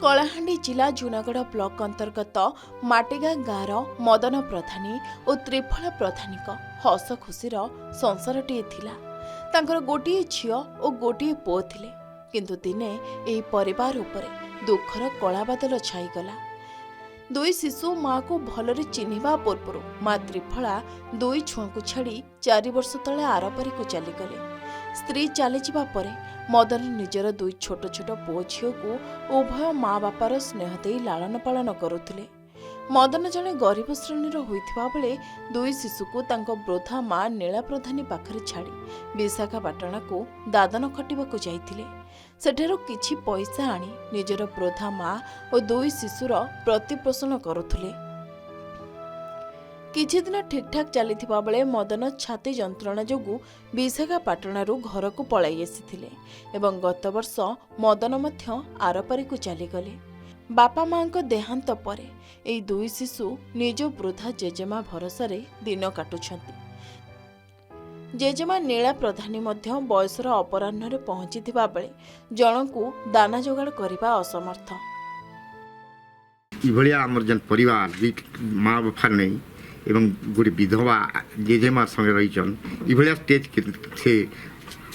कलाहांडी जिला जूनागढ़ ब्लॉक अंतर्गत माटेगा गाँवर मदन प्रधानी और त्रिफला प्रधानी हस खुशीर संसारटीए थिला। तांकर गोटिए झियो और गोटिए पुओ थिले, किंतु दिने एही परिवार उपरे दुखर कलाबादल छाईगला। दुई शिशु माँ को भलरे चिन्हिबा पूर्व माँ त्रिफला दुई छुआ को छाड़ी 4 वर्ष तले आरपारी को चलीगले। स्त्री चलीजा परे मदन निजर दुई छोट छोट पुओ झील को उभय माँ बापार स्नेह दे लालन पालन करुथिले। मदन जड़े गरीब श्रेणीर होइथिबा बेले दुई शिशु को तांको वृद्धा माँ नीला प्रधानी पाखरे छाड़ी विशाखापाटना को दादन खटिबाकू जाइथिले। सेठारु किछि पैसा आनी निजर वृद्धा माँ और दुई शिशुर प्रतिपोषण करुथिले। किछि दिन ठीक ठाक चलीथिबा बेले मदन छाती जंत्रणा जोगु विशाखापाटनारू घर को पलाई आसीथिले एवं गत वर्ष मदन मध्य आरपारी को चलीगले। बापा माँ को देहांत परे एई दुई शिशु निज वृद्धा जेजेमा भरोसारे दिन काटुछंती। जेजेमा नीला प्रधानी मध्य बयसर अपराह्न पहुंचीथिबा बेले जनकू दाना जोगाड़ करबा असमर्थ। इभलिया आमर जन परिवार माँ बापा नहीं एवं गोटे विधवा जेजेमा संगे रहीचन इभलिया स्टेज से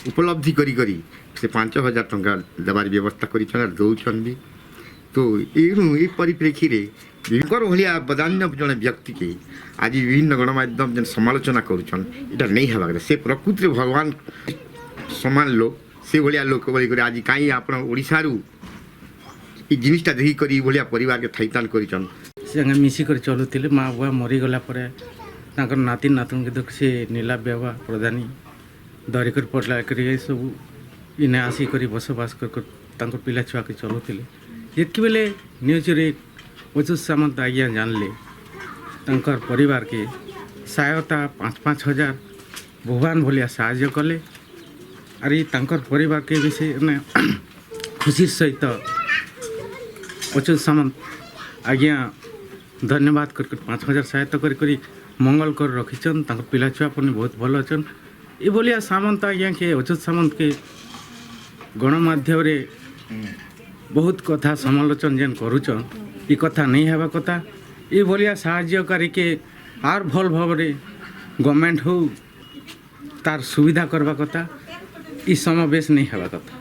उपलब्धि करी करी से 5,000 टंका देवार व्यवस्था करिछन दौछन भी। तो ये परिप्रेक्षी रे भलिया बदान्य जन व्यक्ति के आज विभिन्न गणमाध्यम जन समालोचना करुछन इटा नहीं हवा से प्रकृति भगवान समान लोक से भलिया लोक बोली आज कहीं आपण ओडिसारू ई जिनिसटा देखि करी भलिया परिवार के थैतान करिछन संगे मिसिक चलुले। माँ बुआ मरीगला नाती नातुन के दुख से नीला बेवा प्रधानी धरिक पड़ला सब इने आसिक बसवास कर पिला छुआ के चलुले। जितकी बेले न्यूज रे अच्युत सामंत आज्ञा जानले तंकर परिवार के सहायता 5-5 हजार भगवान भलिया साहाय्य कले। अरे तंकर परिवार के विषय में खुशी सहित अच्युत सामंत आज्ञा धन्यवाद कर 5,000 सहायता करी मंगल कर रखीचन। पिला छुआ बहुत भल अच्छन। ये भलिया सामंत आज्ञा के अच्युत सामंत के गणमाध्यम रे बहुत कथा समालोचन जेन करुचन ये कथा नहीं हेबा कथा। ये भलिया साहाय्यकारी के आर भल भाव रे गवर्नमेंट हो तार सुविधा करबा कथा। ई समावेश नहीं हेबा कथा।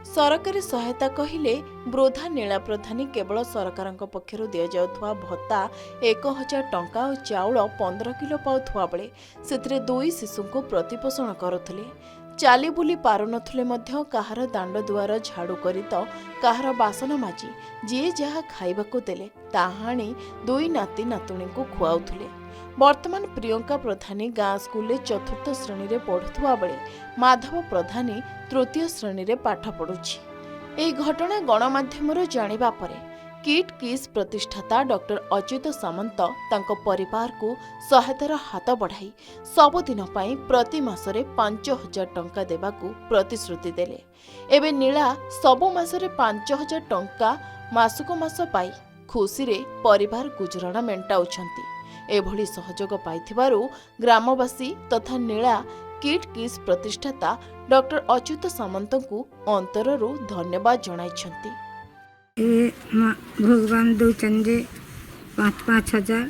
सरकारी सहायता कहिले वृद्धा नीला प्रधानी केवल सरकार पक्षर दि जाउथवा भत्ता 1,000 टंका और चाउल 15 किलो पाउथवा बेले सेथिरे दुई शिशु को प्रतिपोषण करुथिले। चाली बुली पारु नथुले मध्य काहार दांड दुआर झाड़ू करी तो काहार बासन माजी जी जहा खाइबाकू देले ताहा आनी दुई नाती नातुणी को खुआउथुले। वर्तमान प्रियंका प्रधानी गाँ स्कूल 4th श्रेणी रे पढ़ुवा बेले माधव प्रधानी 3य श्रेणी रे पाठ पढ़ुछि। एही घटना गणमाध्यमर जानिबा परे किट किस प्रतिष्ठाता डॉक्टर अच्युत सामंत तांको परिवार को सहायतार हाथ बढ़ाई सबुदिन पाई प्रति मासरे 5,000 टंका देबाकू प्रतिश्रुति देले। एबे नीला सबु मासरे 5,000 टंका मासको मास पाई खुशी रे परिवार गुजराण मेंटाउछंती। एभली सहयोग पाइथिबारु ग्रामवासी तथा नीला किट किस प्रतिष्ठाता डॉक्टर अच्युत सामंत को अंतररू धन्यवाद जणाइछंती। भगवान दौरान 5-5 हजार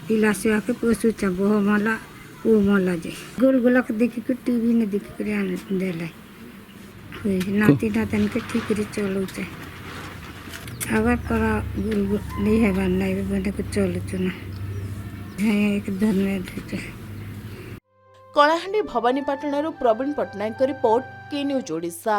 पिला सेवा के पोसु बह मला वो मला जे गोल गोलक देखी के टीवी ने देखी के आने देला नाती नातन के ठीक रे चलौ छै। अगर करा गोल नहीं है नहीं बने को चलु चना एक धन्यवाद। कलाहांडी भवानीपाटनारू प्रवीण पटनायक रिपोर्ट के न्यूज ओडिशा।